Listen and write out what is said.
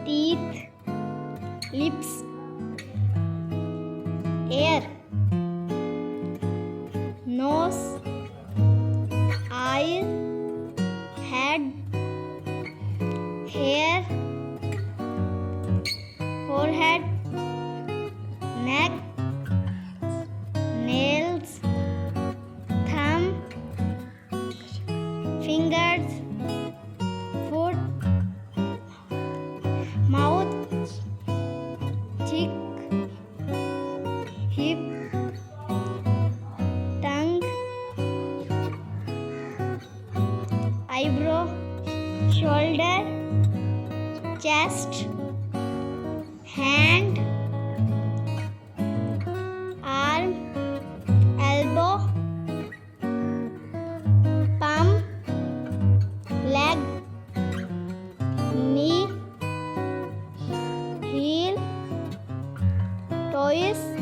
teeth, lips, ear, nose, eye, head, hair, forehead, neck, nails, thumb, fingers, foot, mouth, cheek, hip, tongue, eyebrow, shoulder, chest, hand, arm, elbow, palm, leg, knee, heel, toes,